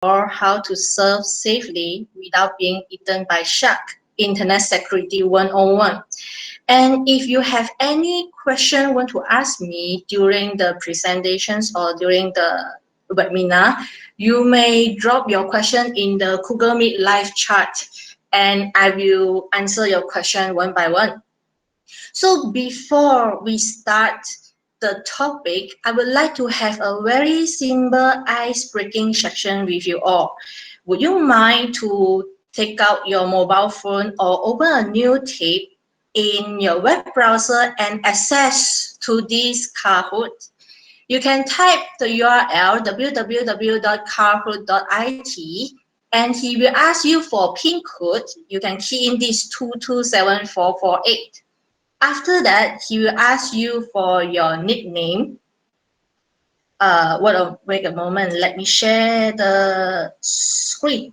explore how to surf safely without being eaten by shark. Internet Security 101. And if you have any question want to ask me during the presentations or during the webinar, you may drop your question in the Google Meet live chat and I will answer your question one by one. So before we start the topic, I would like to have a very simple ice-breaking section with you all. Would you mind to take out your mobile phone or open a new tab in your web browser and access to this Kahoot? You can type the URL www.kahoot.it and he will ask you for PIN code. You can key in this 227448. After that, he will ask you for your nickname. Wait a moment, let me share the screen.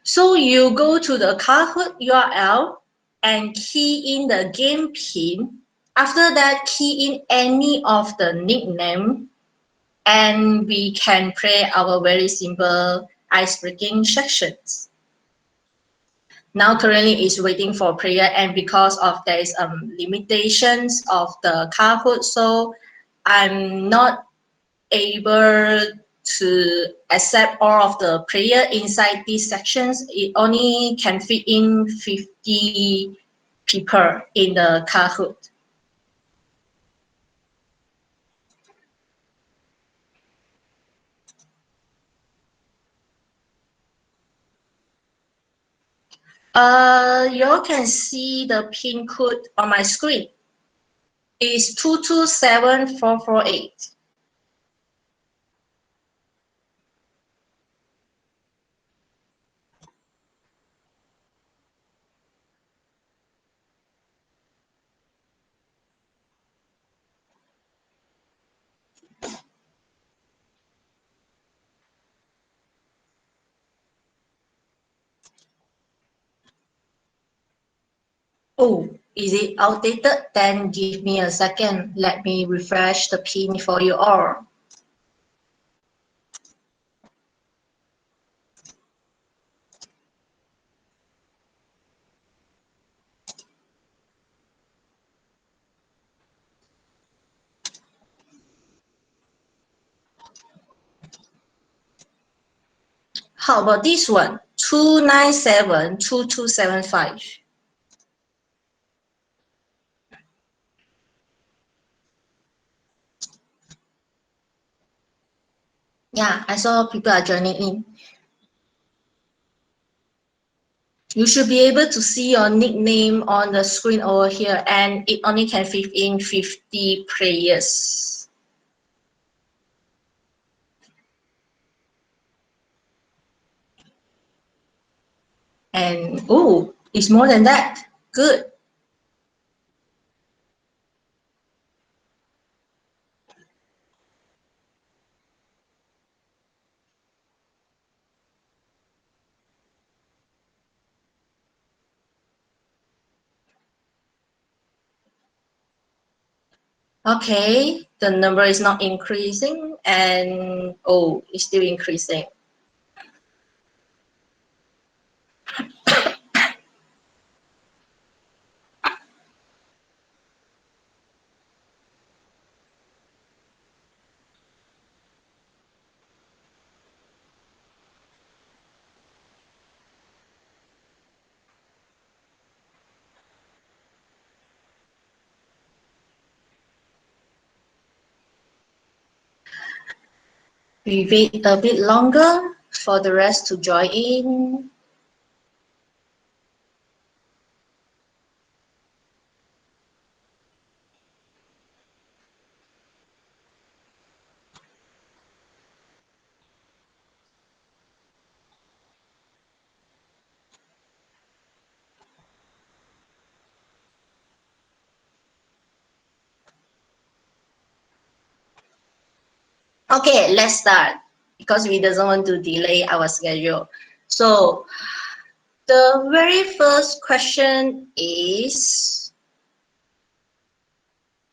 So you go to the Kahoot URL and key in the game pin. After that, key in any of the nickname and we can play our very simple ice-breaking sections. Now currently is waiting for prayer and because of there is limitations of the Kahoot, so I'm not able to accept all of the prayer inside these sections. It only can fit in 50 people in the Kahoot. You all can see the PIN code on my screen. It's 227448. Oh, is it outdated? Then give me a second. Let me refresh the pin for you all. How about this one? 2972275. Yeah, I saw people are joining in. You should be able to see your nickname on the screen over here, and it only can fit in 50 players. And oh, it's more than that. Good. Okay, the number is not increasing, and oh, it's still increasing. We wait a bit longer for the rest to join in. Okay, let's start because we doesn't want to delay our schedule. So the very first question is,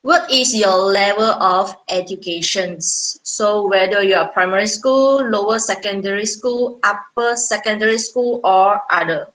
what what is your level of education? So whether you are primary school, lower secondary school, upper secondary school, or other.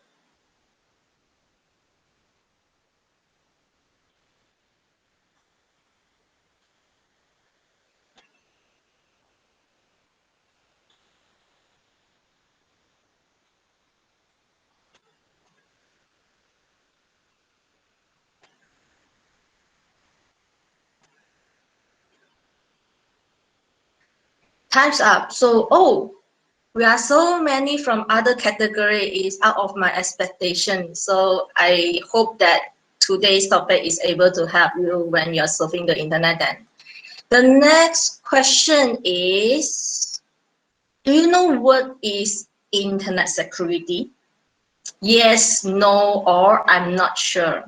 Time's up. So, oh, we are so many from other category is out of my expectation. So I hope that today's topic is able to help you when you're surfing the internet then. The next question is, do you know what is internet security? Yes, no, or I'm not sure.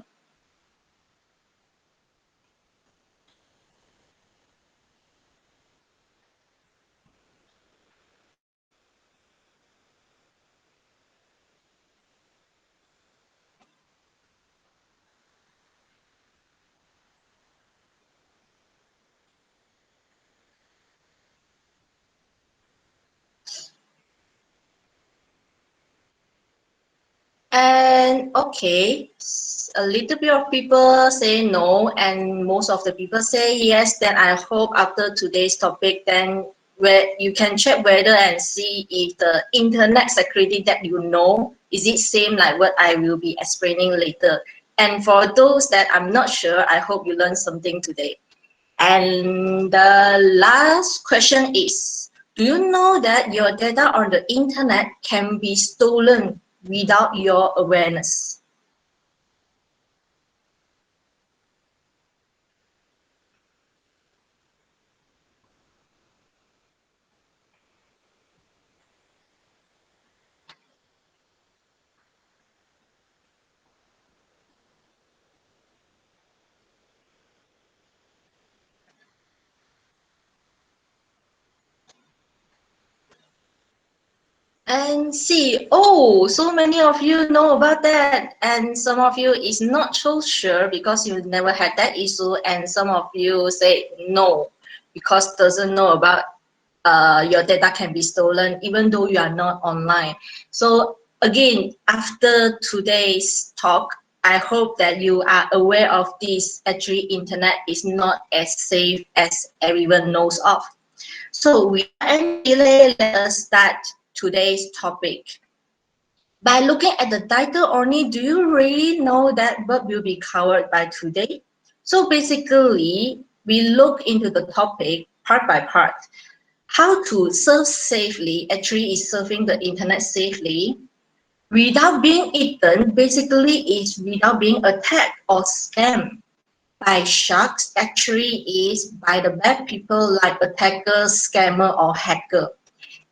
And okay, a little bit of people say no, and most of the people say yes. Then I hope after today's topic, then where you can check whether and see if the internet security that you know is it same like what I will be explaining later. And for those that I'm not sure, I hope you learned something today. And the last question is, do you know that your data on the internet can be stolen without your awareness? And see, oh, so many of you know about that, and some of you is not so sure because you never had that issue, and some of you say no because doesn't know about your data can be stolen even though you are not online. So again, after today's talk, I hope that you are aware of this. Actually, internet is not as safe as everyone knows of. So without any delay, let us start today's topic. By looking at the title only, do you really know that what will be covered by today? So basically, we look into the topic part by part. How to surf safely, actually is surfing the internet safely without being eaten, basically is without being attacked or scammed by sharks, actually is by the bad people like attackers, scammer or hacker.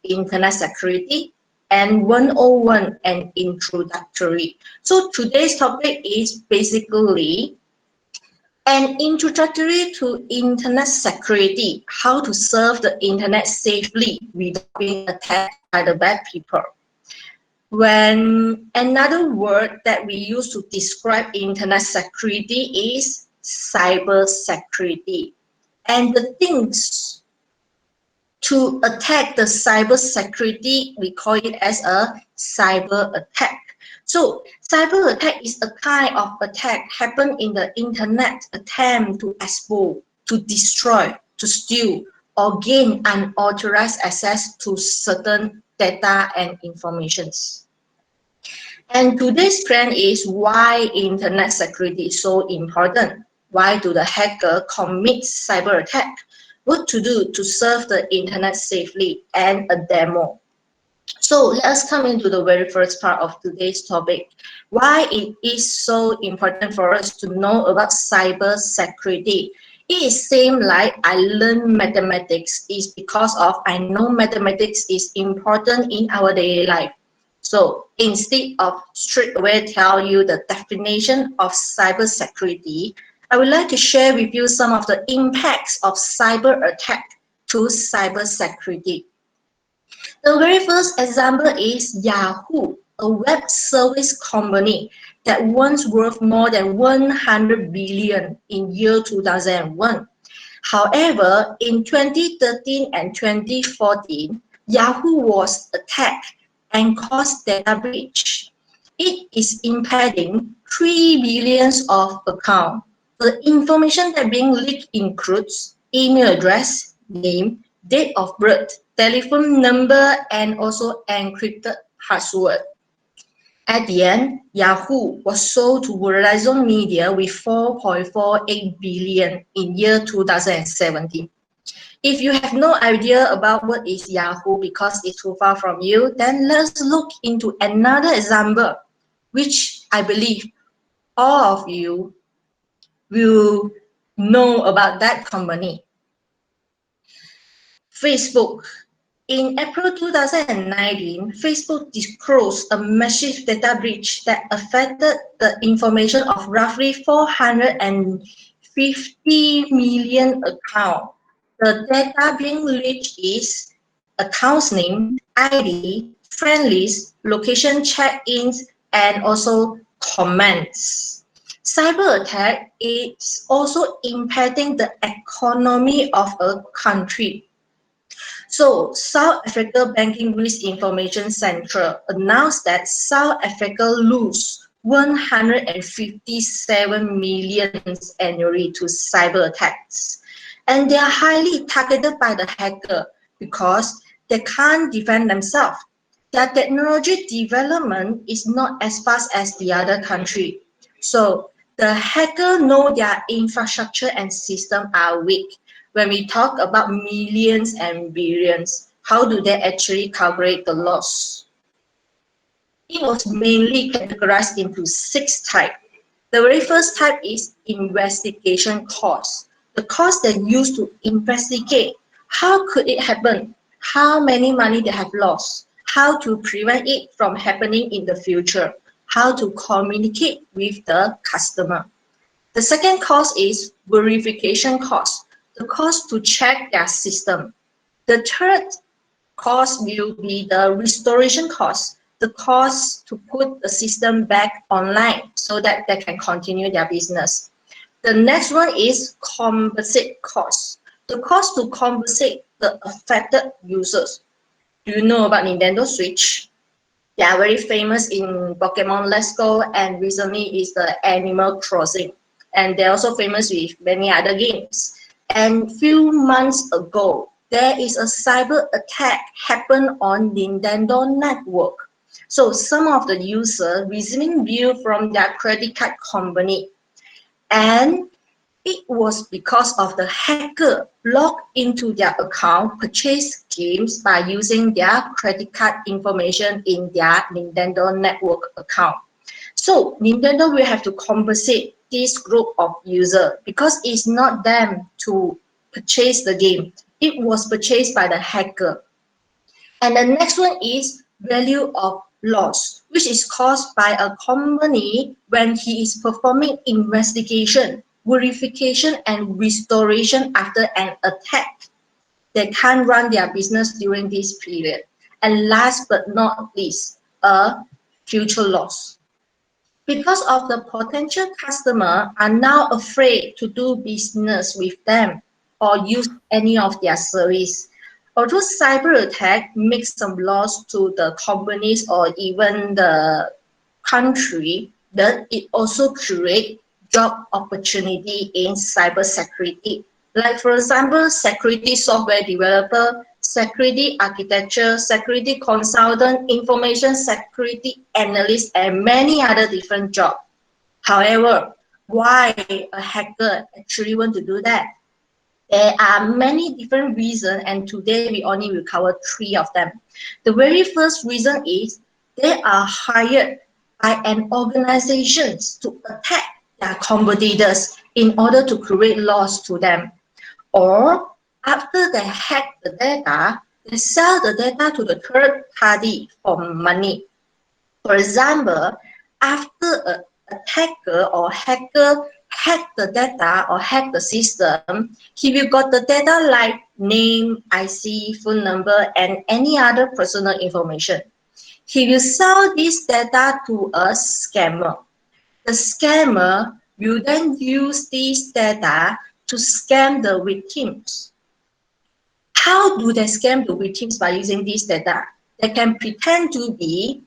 Internet security and 101 and introductory. So today's topic is basically an introductory to internet security, how to surf the internet safely without being attacked by the bad people. When another word that we use to describe internet security is cyber security. And the things to attack the cyber security, we call it as a cyber attack. So cyber attack is a kind of attack happen in the internet attempt to expose, to destroy, to steal, or gain unauthorized access to certain data and informations. And today's trend is why internet security is so important. Why do the hacker commit cyber attack? What to do to serve the internet safely, and a demo. So let's come into the very first part of today's topic. Why it is so important for us to know about cyber security. It is same like I learned mathematics is because of I know mathematics is important in our daily life. So instead of straight away tell you the definition of cyber security, I would like to share with you some of the impacts of cyber attack to cyber security. The very first example is Yahoo, a web service company that once worth more than 100 billion in year 2001. However, in 2013 and 2014, Yahoo was attacked and caused data breach. It is impacting 3 billion of accounts. The information that being leaked includes email address, name, date of birth, telephone number, and also encrypted password. At the end, Yahoo was sold to Verizon Media with 4.48 billion in year 2017. If you have no idea about what is Yahoo because it's too far from you, then let's look into another example, which I believe all of you will know about that company. Facebook. In April 2019, Facebook disclosed a massive data breach that affected the information of roughly 450 million accounts. The data being leaked is accounts name, ID, friend list, location check-ins, and also comments. Cyber attack is also impacting the economy of a country. So, South Africa Banking Risk Information Centre announced that South Africa lose 157 million annually to cyber attacks. And they are highly targeted by the hacker because they can't defend themselves. Their technology development is not as fast as the other country. So, the hacker know their infrastructure and system are weak. When we talk about millions and billions, how do they actually calculate the loss? It was mainly categorized into 6 types. The very first type is investigation cost. The cost they use to investigate how could it happen, how many money they have lost, how to prevent it from happening in the future, how to communicate with the customer. The second cost is verification cost, the cost to check their system. The third cost will be the restoration cost, the cost to put the system back online so that they can continue their business. The next one is compensate cost, the cost to compensate the affected users. Do you know about Nintendo Switch? They are very famous in Pokemon Let's Go, and recently is the Animal Crossing. And they're also famous with many other games. And few months ago, there is a cyber attack happened on Nintendo network. So some of the users receiving bill from their credit card company, and it was because of the hacker logged into their account, purchased games by using their credit card information in their Nintendo network account. So Nintendo will have to compensate this group of users because it's not them to purchase the game. It was purchased by the hacker. And the next one is value of loss, which is caused by a company when he is performing investigation, verification, and restoration after an attack. They can't run their business during this period. And last but not least, a future loss. Because of the potential customer are now afraid to do business with them or use any of their service. Although cyber attack makes some loss to the companies or even the country, then it also creates job opportunity in cybersecurity. Like for example, security software developer, security architecture, security consultant, information security analyst, and many other different jobs. However, why a hacker actually want to do that? There are many different reasons, and today we only will cover 3 of them. The very first reason is they are hired by an organization to attack their competitors in order to create loss to them. Or after they hack the data, they sell the data to the third party for money. For example, after an attacker or hacker hack the data or hack the system, he will got the data like name, IC, phone number, and any other personal information. He will sell this data to a scammer. The scammer will then use these data to scam the victims. How do they scam the victims by using these data? They can pretend to be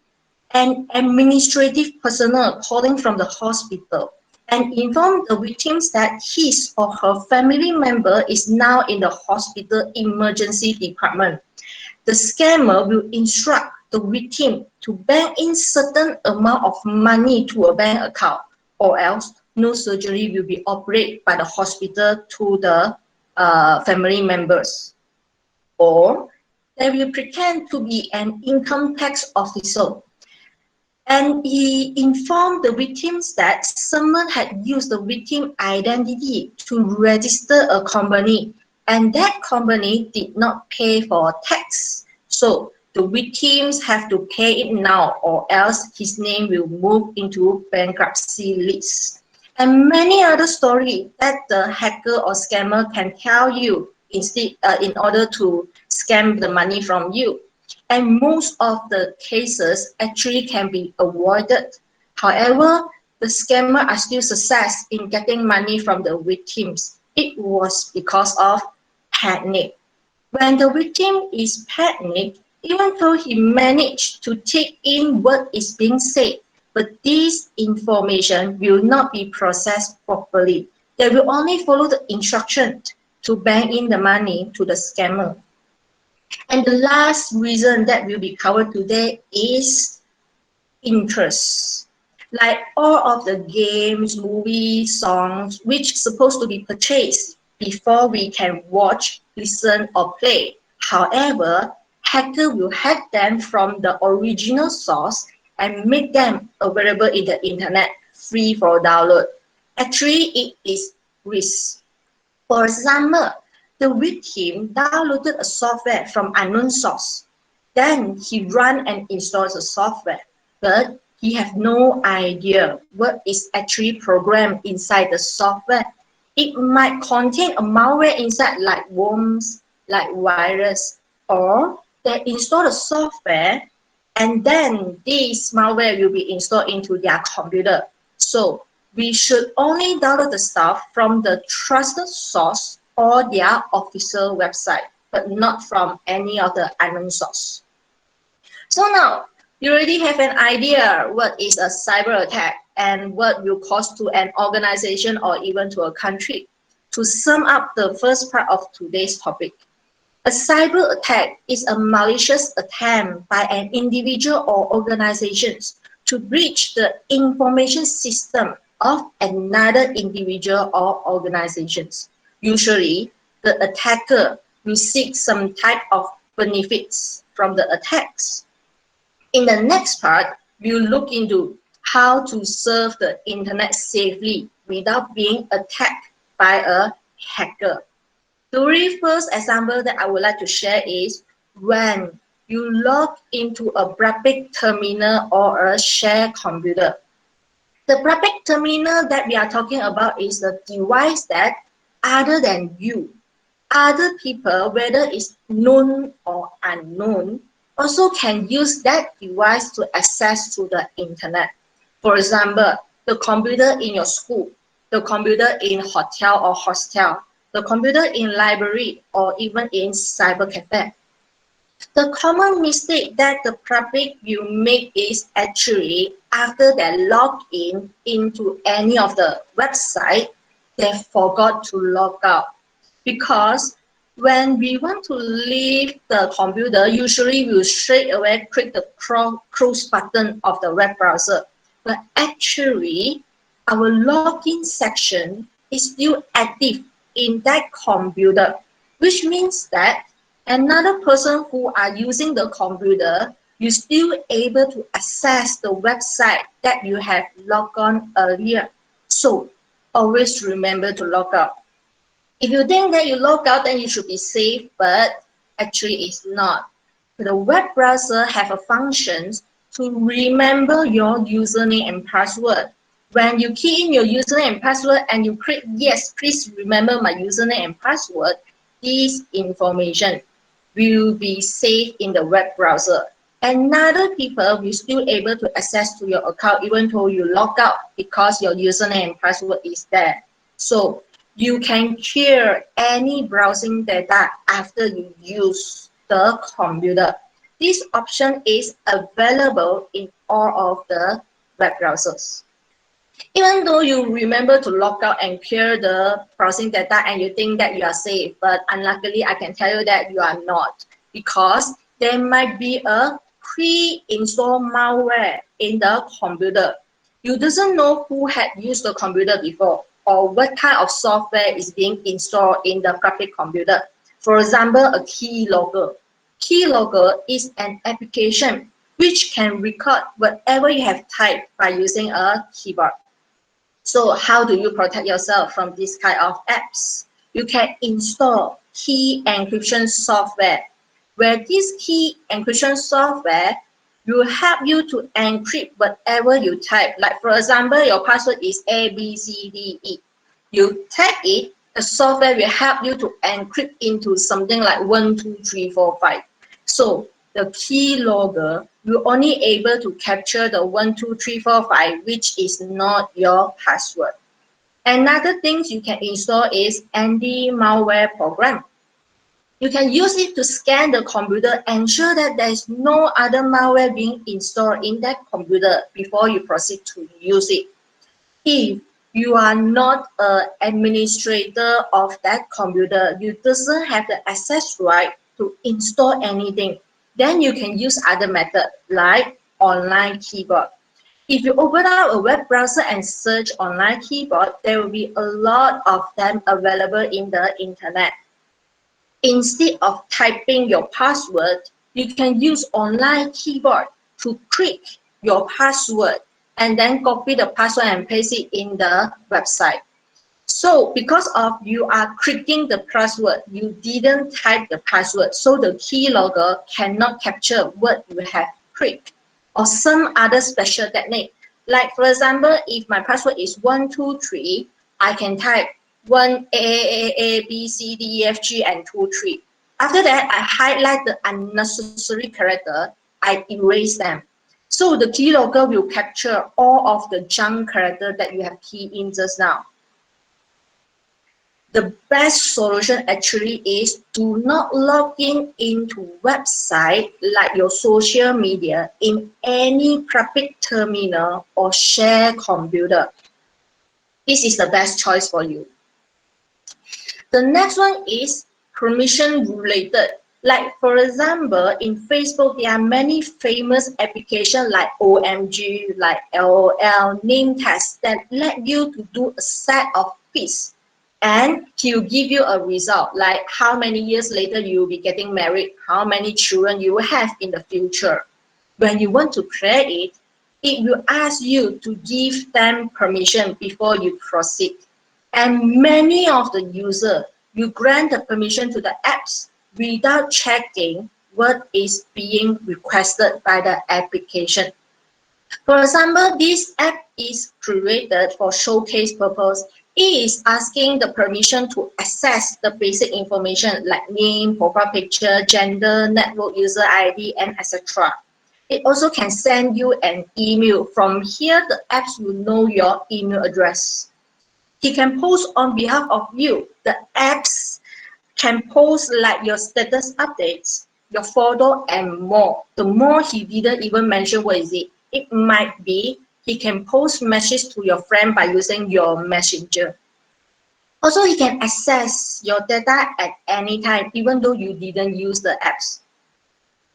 an administrative personnel calling from the hospital and inform the victims that his or her family member is now in the hospital emergency department. The scammer will instruct the victim to bank in certain amount of money to a bank account, or else no surgery will be operated by the hospital to the family members. Or they will pretend to be an income tax officer, and he informed the victims that someone had used the victim identity to register a company, and that company did not pay for tax. So the victims have to pay it now, or else his name will move into bankruptcy list. And many other stories that the hacker or scammer can tell you in order to scam the money from you. And most of the cases actually can be avoided. However, the scammer are still success in getting money from the victims. It was because of panic. When the victim is panicked, even though he managed to take in what is being said, but this information will not be processed properly. They will only follow the instruction to bank in the money to the scammer. And the last reason that will be covered today is interest. Like all of the games, movies, songs, which supposed to be purchased before we can watch, listen, or play. However, hacker will hack them from the original source and make them available in the internet free for download. Actually, it is risk. For example, the victim downloaded a software from unknown source. Then he ran and installed the software, but he has no idea what is actually programmed inside the software. It might contain a malware inside like worms, like virus, or they install the software and then this malware will be installed into their computer. So we should only download the stuff from the trusted source or their official website, but not from any other unknown source. So now you already have an idea what is a cyber attack and what will cause to an organization or even to a country. To sum up the first part of today's topic, a cyber attack is a malicious attempt by an individual or organization to breach the information system of another individual or organizations. Usually, the attacker will seek some type of benefits from the attacks. In the next part, we'll look into how to surf the internet safely without being attacked by a hacker. The very first example that I would like to share is when you log into a public terminal or a shared computer. The public terminal that we are talking about is the device that other than you, other people, whether it's known or unknown, also can use that device to access to the internet. For example, the computer in your school, the computer in hotel or hostel, the computer in library, or even in cyber cafe. The common mistake that the public will make is actually after they log in into any of the website, they forgot to log out. Because when we want to leave the computer, usually we'll straight away click the close button of the web browser. But actually, our login section is still active in that computer, which means that another person who are using the computer, you still able to access the website that you have logged on earlier. So always remember to log out. If you think that you log out, then you should be safe, but actually it's not. The web browser have a function to remember your username and password. When you key in your username and password and you click yes, please remember my username and password, this information will be saved in the web browser another people will still able to access to your account even though you log out because your username and password is there. So you can clear any browsing data after you use the computer. This option is available in all of the web browsers. Even though you remember to log out and clear the browsing data and you think that you are safe, but unluckily I can tell you that you are not, because there might be a pre-installed malware in the computer. You doesn't know who had used the computer before or what kind of software is being installed in the public computer. For example, a keylogger. Keylogger is an application which can record whatever you have typed by using a keyboard. So how do you protect yourself from this kind of apps? You can install key encryption software, where this key encryption software will help you to encrypt whatever you type. Like for example, your password is ABCDE. You type it, the software will help you to encrypt into something like 1, 2, 3, 4, 5. So the keylogger will only able to capture the 1, 2, 3, 4, 5, which is not your password. Another thing you can install is anti-malware program. You can use it to scan the computer, ensure that there is no other malware being installed in that computer before you proceed to use it. If you are not an administrator of that computer, you doesn't have the access right to install anything, then you can use other method like online keyboard. If you open up a web browser and search online keyboard, there will be a lot of them available in the internet. Instead of typing your password, you can use online keyboard to click your password and then copy the password and paste it in the website. So because of you are clicking the password, you didn't type the password, so the keylogger cannot capture what you have clicked. Or some other special technique. Like for example, if my password is 1, 2, 3, I can type 1 A B C D E F G and 2, 3. After that, I highlight the unnecessary character, I erase them. So the keylogger will capture all of the junk character that you have keyed in just now. The best solution actually is do not log in into website like your social media in any public terminal or share computer. This is the best choice for you. The next one is permission related. Like for example, in Facebook, there are many famous applications like OMG, like LOL, name tags that let you to do a set of quiz. And he'll give you a result, like how many years later you will be getting married, how many children you will have in the future. When you want to play it, it will ask you to give them permission before you proceed. And many of the users, you grant the permission to the apps without checking what is being requested by the application. For example, this app is created for showcase purpose. It is asking the permission to access the basic information like name, profile picture, gender, network user ID, and etc. It also can send you an email. From here, the apps will know your email address. He can post on behalf of you. The apps can post like your status updates, your photo, and more. The more he didn't even mention what is it. It might be he can post message to your friend by using your messenger. Also, he can access your data at any time, even though you didn't use the apps.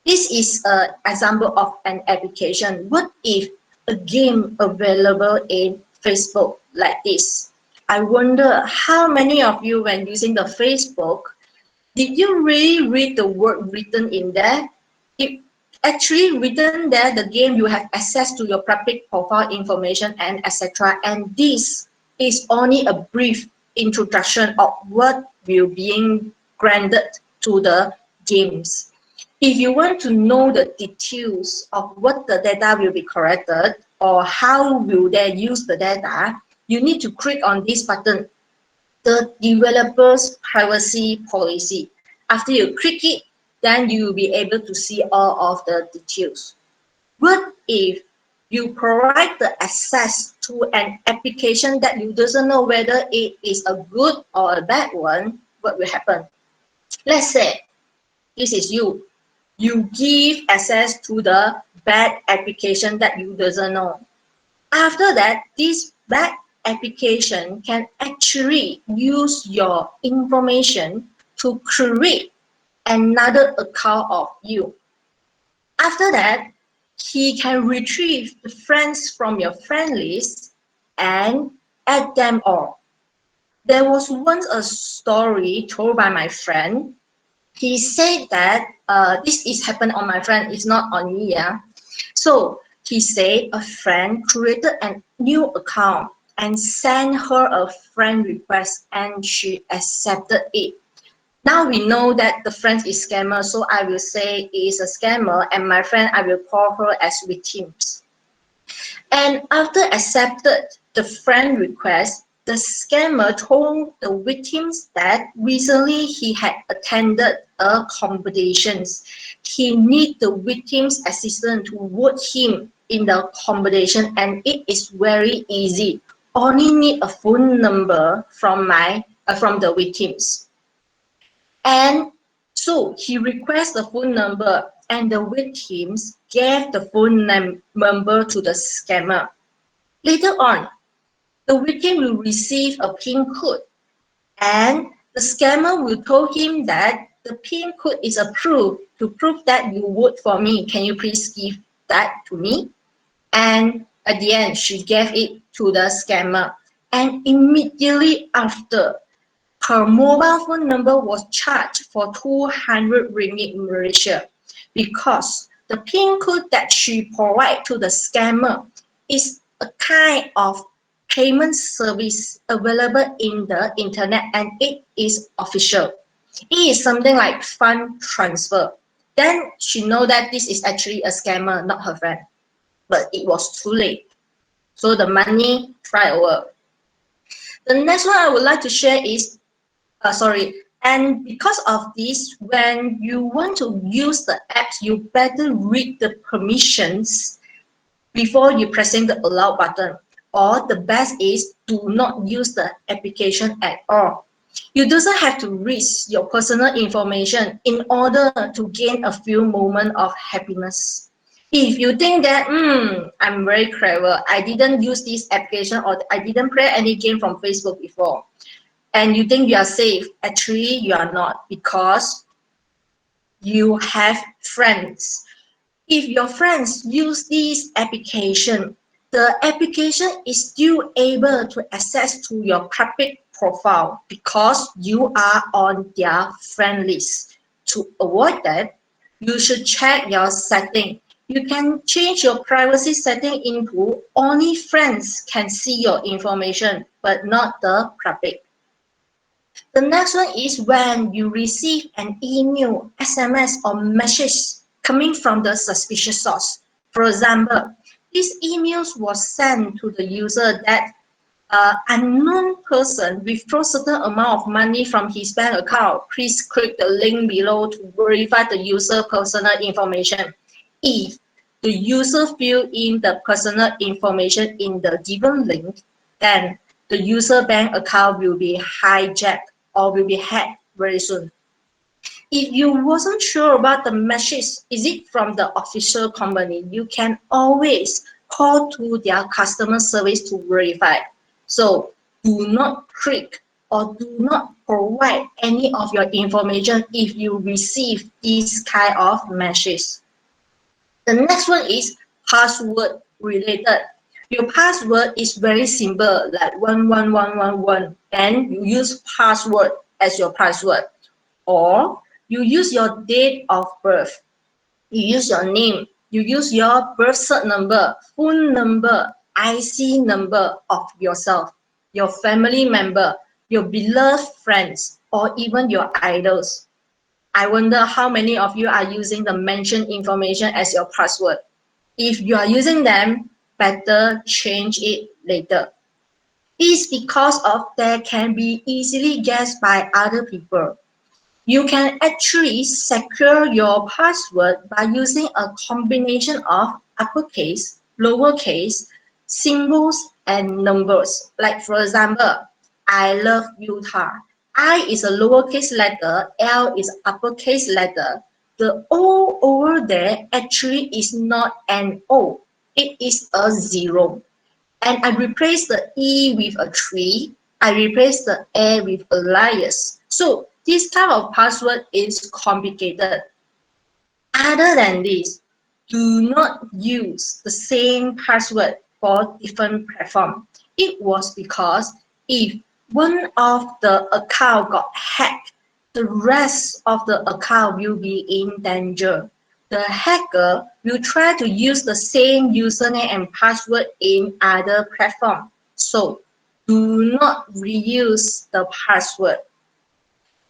This is an example of an application. What if a game available in Facebook like this? I wonder how many of you, when using the Facebook, did you really read the word written in there? If actually written there, the game you have access to your public profile information and etc. And this is only a brief introduction of what will being granted to the games. If you want to know the details of what the data will be collected or how will they use the data, you need to click on this button, the developer's privacy policy. After you click it, then you will be able to see all of the details. What if you provide the access to an application that you doesn't know whether it is a good or a bad one? What will happen? Let's say this is you. You give access to the bad application that you doesn't know. After that, this bad application can actually use your information to create another account of you. After that, he can retrieve the friends from your friend list and add them all. There was once a story told by my friend. He said that this is happened on my friend, it's not on me. Yeah. So he said a friend created a new account and sent her a friend request and she accepted it. Now we know that the friend is scammer, so I will say is a scammer, and my friend, I will call her as victims. And after accepted the friend request, the scammer told the victims that recently he had attended a competition. He need the victim's assistance to vote him in the competition, and it is very easy. Only need a phone number from the victims. And so he requests the phone number and the victims gave the phone number to the scammer. Later on, the victim will receive a PIN code and the scammer will tell him that the PIN code is approved to prove that you vote for me. Can you please give that to me? And at the end, she gave it to the scammer. And immediately after, her mobile phone number was charged for 200 ringgit in Malaysia because the PIN code that she provided to the scammer is a kind of payment service available in the internet and it is official. It is something like fund transfer. Then she know that this is actually a scammer, not her friend. But it was too late. So the money tried over. The next one I would like to share is and because of this, when you want to use the apps, you better read the permissions before you pressing the allow button. Or the best is do not use the application at all. You doesn't have to risk your personal information in order to gain a few moments of happiness. If you think that, I'm very clever, I didn't use this application or I didn't play any game from Facebook before, and you think you are safe, actually you are not, because you have friends. If your friends use this application, the application is still able to access to your public profile because you are on their friend list. To avoid that, you should check your setting. You can change your privacy setting into only friends can see your information, but not the public. The next one is when you receive an email, SMS, or message coming from the suspicious source. For example, this email was sent to the user that unknown person withdraw certain amount of money from his bank account. Please click the link below to verify the user personal information. If the user fill in the personal information in the given link, then the user bank account will be hijacked or will be hacked very soon. If you wasn't sure about the message, is it from the official company, you can always call to their customer service to verify. So do not click or do not provide any of your information if you receive this kind of message. The next one is password related. Your password is very simple, like 11111, and you use password as your password. Or you use your date of birth, you use your name, you use your birth cert number, phone number, IC number of yourself, your family member, your beloved friends, or even your idols. I wonder how many of you are using the mentioned information as your password. If you are using them, better change it later. It's because of that can be easily guessed by other people. You can actually secure your password by using a combination of uppercase, lowercase, symbols, and numbers. Like for example, I love Utah. I is a lowercase letter, L is uppercase letter. The O over there actually is not an O, it is a zero. And I replace the E with a tree. I replace the A with alias. So this type of password is complicated. Other than this, do not use the same password for different platforms. It was because if one of the account got hacked, the rest of the account will be in danger. The hacker will try to use the same username and password in other platforms. So do not reuse the password.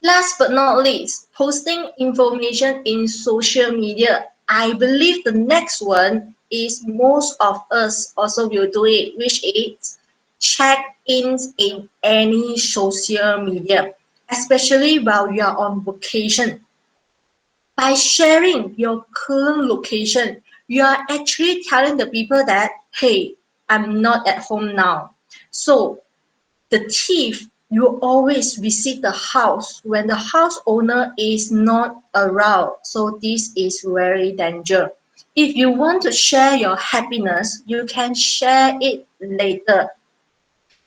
Last but not least, posting information in social media. I believe the next one is most of us also will do it, which is check-ins in any social media, especially while you are on vacation. By sharing your current location, you are actually telling the people that, hey, I'm not at home now. So the thief you always visit the house when the house owner is not around. So this is very dangerous. If you want to share your happiness, you can share it later.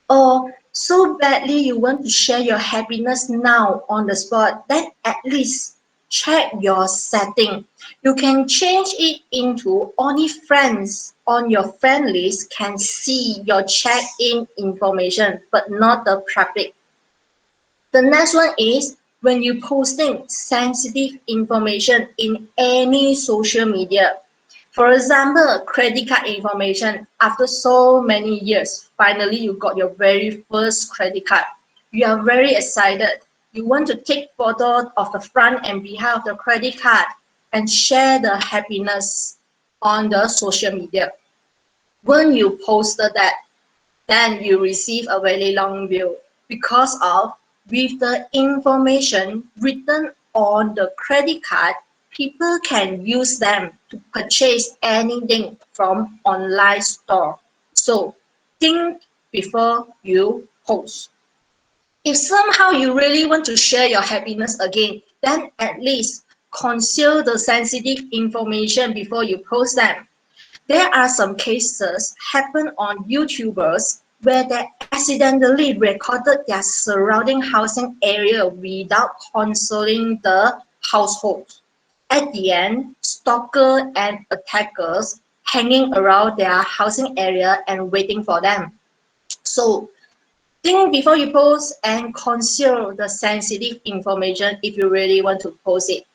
Or so badly you want to share your happiness now on the spot, then at least check your setting. You can change it into only friends on your friend list can see your check-in information, but not the public. The next one is when you posting sensitive information in any social media. For example, credit card information. After so many years, finally you got your very first credit card. You are very excited. You want to take photo of the front and behind of the credit card and share the happiness on the social media. When you posted that, then you receive a very long bill because of with the information written on the credit card, people can use them to purchase anything from online store. So think before you post. If somehow you really want to share your happiness again, then at least conceal the sensitive information before you post them. There are some cases happen on YouTubers where they accidentally recorded their surrounding housing area without consulting the household. At the end, stalkers and attackers hanging around their housing area and waiting for them. So think before you post and conceal the sensitive information if you really want to post it.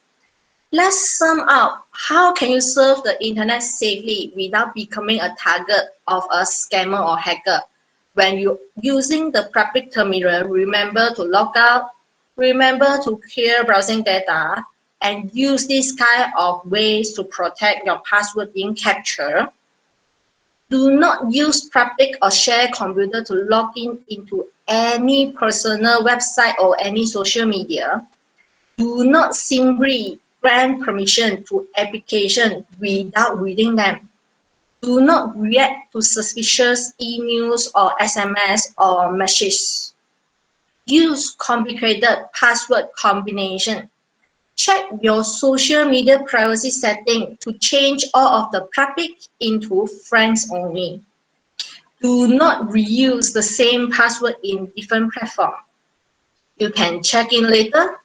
Let's sum up. How can you surf the internet safely without becoming a target of a scammer or hacker? When you're using the public terminal, remember to log out, remember to clear browsing data, and use this kind of ways to protect your password being captured. Do not use public or shared computer to log in into any personal website or any social media. Do not simply grant permission to applications without reading them. Do not react to suspicious emails or SMS or messages. Use complicated password combination. Check your social media privacy setting to change all of the public into friends only. Do not reuse the same password in different platforms. You can check in later.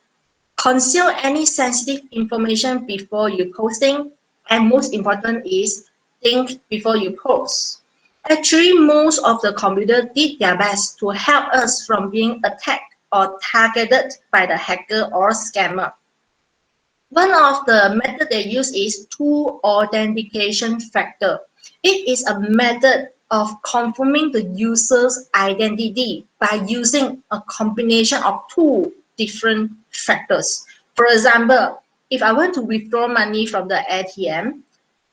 Conceal any sensitive information before you posting, and most important is think before you post. Actually, most of the computer did their best to help us from being attacked or targeted by the hacker or scammer. One of the methods they use is two authentication factor. It is a method of confirming the user's identity by using a combination of two different factors. For example, if I want to withdraw money from the ATM,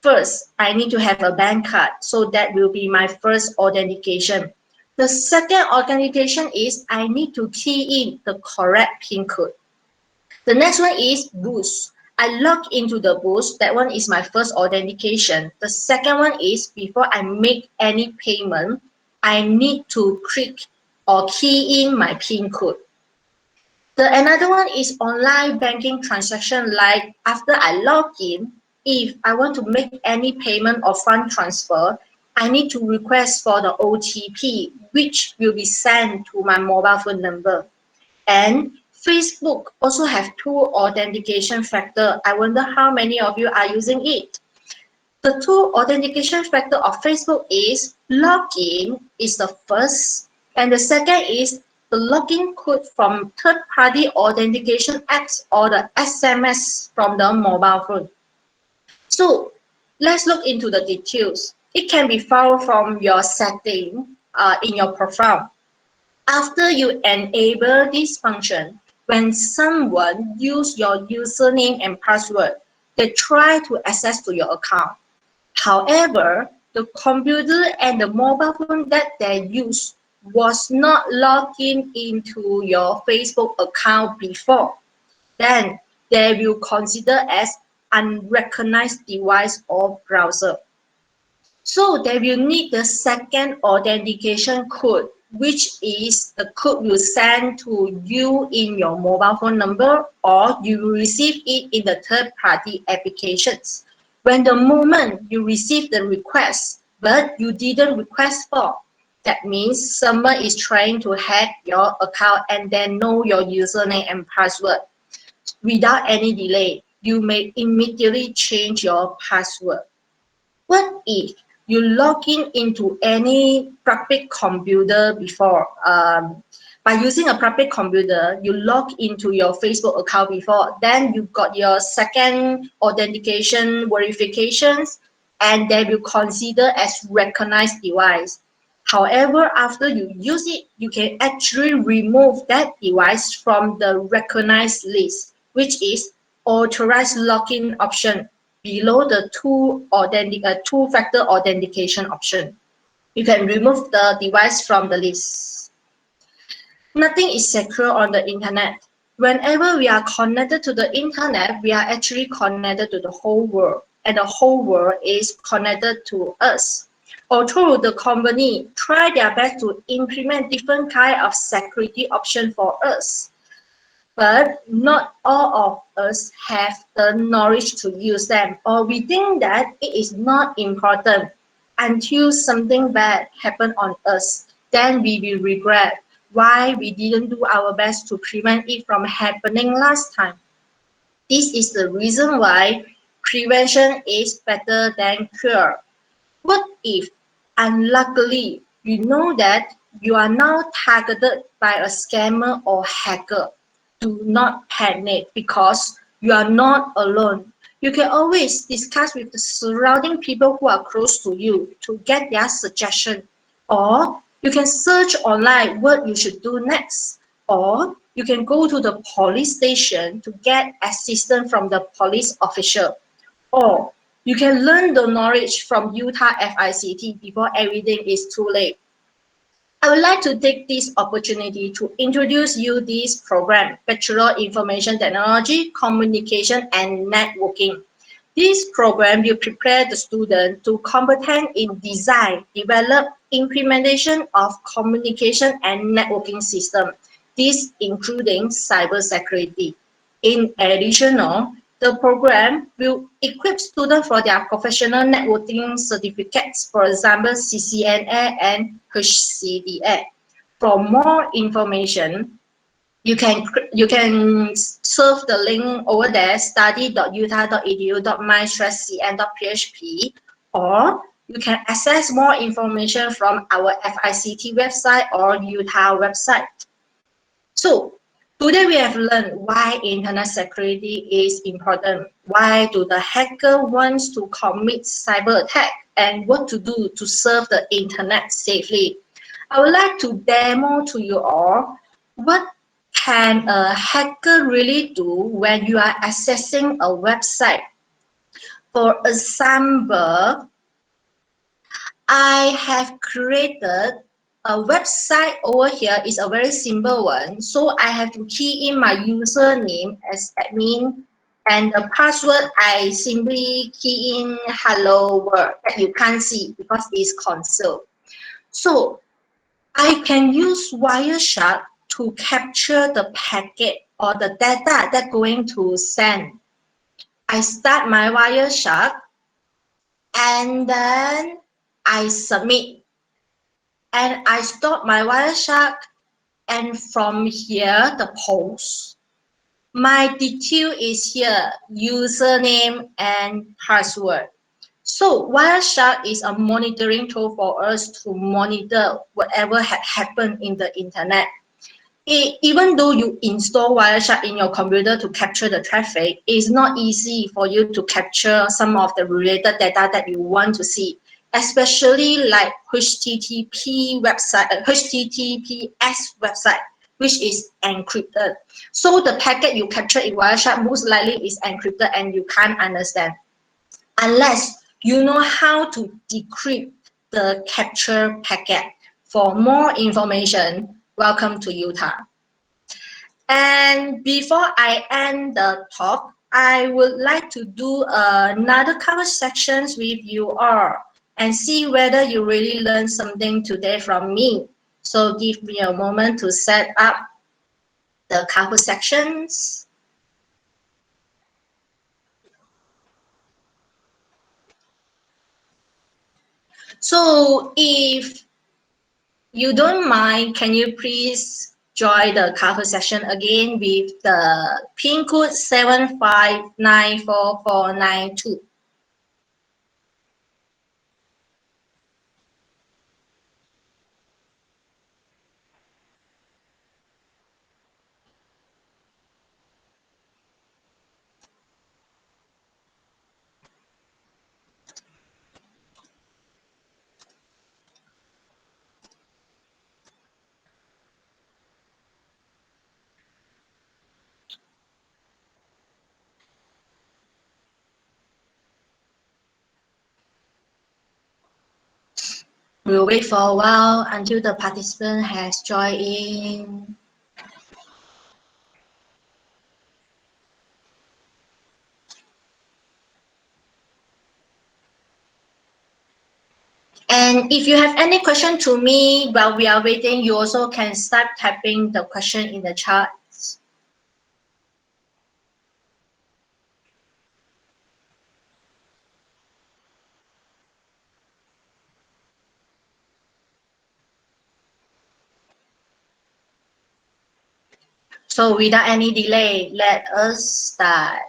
first I need to have a bank card, so that will be my first authentication. The second authentication is I need to key in the correct PIN code. The next one is Boost. I log into the Boost. That one is my first authentication. The second one is before I make any payment, I need to click or key in my PIN code. Another one is online banking transaction. Like after I log in, if I want to make any payment or fund transfer, I need to request for the OTP, which will be sent to my mobile phone number. And Facebook also have two authentication factor. I wonder how many of you are using it. The two authentication factor of Facebook is login is the first, and the second is the login code from third-party authentication apps or the SMS from the mobile phone. So let's look into the details. It can be found from your setting in your profile. After you enable this function, when someone use your username and password, they try to access to your account. However, the computer and the mobile phone that they use was not logged into your Facebook account before. Then they will consider as unrecognized device or browser. So they will need the second authentication code, which is the code you send to you in your mobile phone number, or you will receive it in the third-party applications. When the moment you receive the request, but you didn't request for, that means someone is trying to hack your account and then know your username and password. Without any delay, you may immediately change your password. What if you log in into any public computer before? By using a public computer, you log into your Facebook account before, then you got your second authentication verifications, and they will consider as recognized device. However, after you use it, you can actually remove that device from the recognized list, which is authorized login option below the two-factor authentication option. You can remove the device from the list. Nothing is secure on the internet. Whenever we are connected to the internet, we are actually connected to the whole world, and the whole world is connected to us. Although the company try their best to implement different kind of security option for us, but not all of us have the knowledge to use them, or we think that it is not important until something bad happened on us. Then we will regret why we didn't do our best to prevent it from happening last time. This is the reason why prevention is better than cure. What if, unluckily, you know that you are now targeted by a scammer or hacker? Do not panic because you are not alone. You can always discuss with the surrounding people who are close to you to get their suggestion. Or you can search online what you should do next. Or you can go to the police station to get assistance from the police official. Or you can learn the knowledge from Utah FICT before everything is too late. I would like to take this opportunity to introduce you this program, Bachelor Information Technology, Communication and Networking. This program will prepare the student to competent in design, develop, implementation of communication and networking system. This including cybersecurity. In addition, the program will equip students for their professional networking certificates, for example, CCNA and HCDA. For more information, you can surf the link over there, study.utah.edu.my/cn.php, or you can access more information from our FICT website or Utah website. So today we have learned why internet security is important, why do the hacker wants to commit cyber attack, and what to do to serve the internet safely. I would like to demo to you all what can a hacker really do when you are accessing a website. For example, I have created a website over here is a very simple one. So I have to key in my username as admin, and the password I simply key in hello world that you can't see because it's console. So I can use Wireshark to capture the packet or the data that going to send. I start my Wireshark and then I submit, and I stop my Wireshark, and from here the post. My detail is here, username and password. So Wireshark is a monitoring tool for us to monitor whatever had happened in the internet. Even though you install Wireshark in your computer to capture the traffic, it's not easy for you to capture some of the related data that you want to see, especially like HTTPS website, which is encrypted. So the packet you capture in Wireshark most likely is encrypted and you can't understand unless you know how to decrypt the capture packet. For more information, welcome to Utah. And before I end the talk, I would like to do another cover sections with you all and see whether you really learned something today from me. So give me a moment to set up the cover sections. So if you don't mind, can you please join the cover session again with the pin code 7594492. We'll wait for a while until the participant has joined in. And if you have any question to me while we are waiting, you also can start typing the question in the chat. So without any delay, let us start.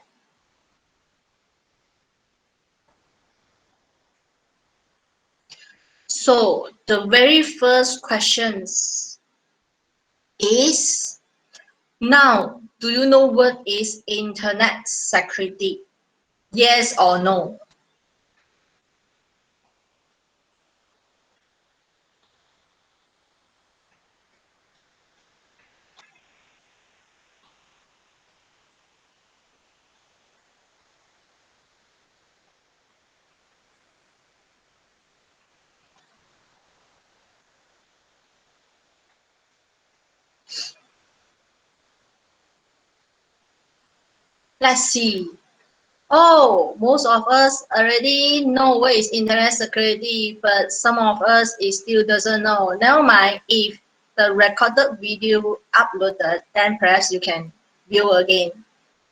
So the very first questions is, now, do you know what is internet security? Yes or no? Let's see. Oh, most of us already know what is internet security, but some of us it still doesn't know. Never mind, if the recorded video uploaded, then perhaps you can view again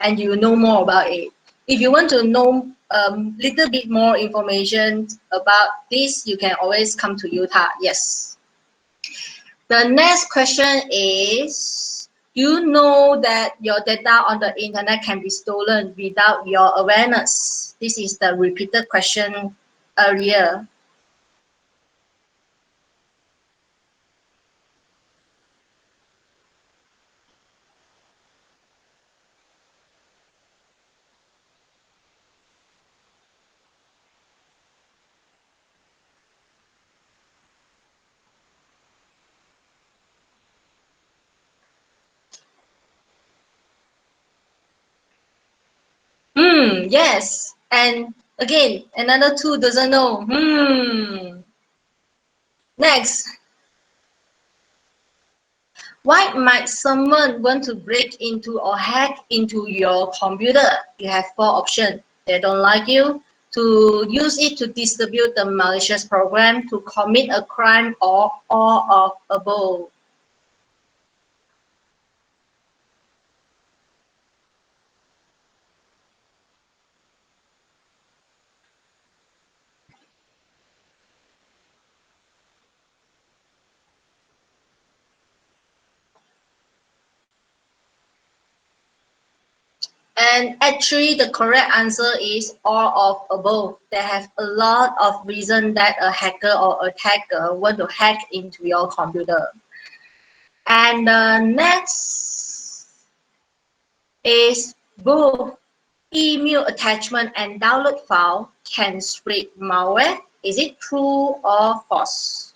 and you know more about it. If you want to know a little bit more information about this, you can always come to Utah. Yes. The next question is, you know that your data on the internet can be stolen without your awareness? This is the repeated question earlier. Yes. And again, another two doesn't know. Next. Why might someone want to break into or hack into your computer? You have four options. They don't like you, to use it to distribute the malicious program, to commit a crime, or all of above. And actually, the correct answer is all of above. They have a lot of reason that a hacker or attacker want to hack into your computer. And the next is both email attachment and download file can spread malware. Is it true or false?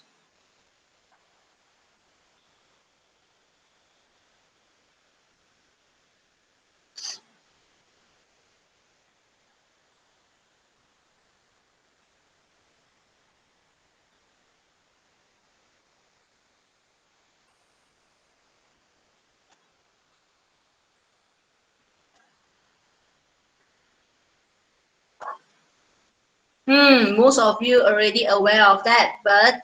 Most of you already aware of that, but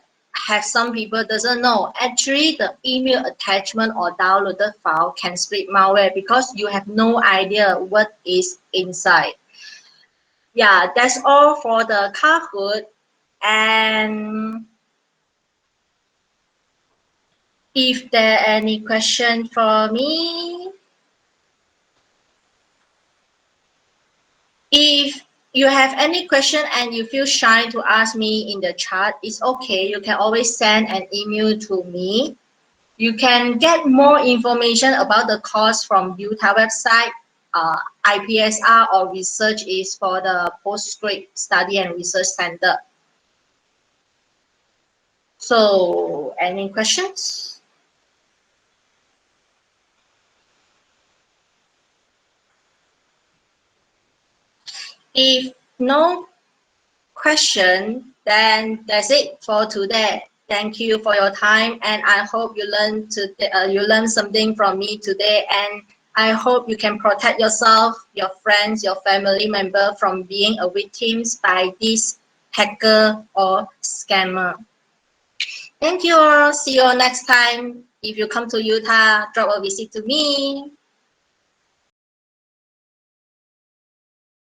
have some people doesn't know. Actually, the email attachment or downloaded file can spread malware because you have no idea what is inside. Yeah, that's all for the Kahoot. And if there any question for me, if you have any question and you feel shy to ask me in the chat, it's okay. You can always send an email to me. You can get more information about the course from Utah website. IPSR or research is for the Postgrad Study and Research Center. So, any questions? If no question, then that's it for today. Thank you for your time, and I hope you learn something from me today. And I hope you can protect yourself, your friends, your family member from being a victims by this hacker or scammer. Thank you all. See you all next time. If you come to Utah, drop a visit to me.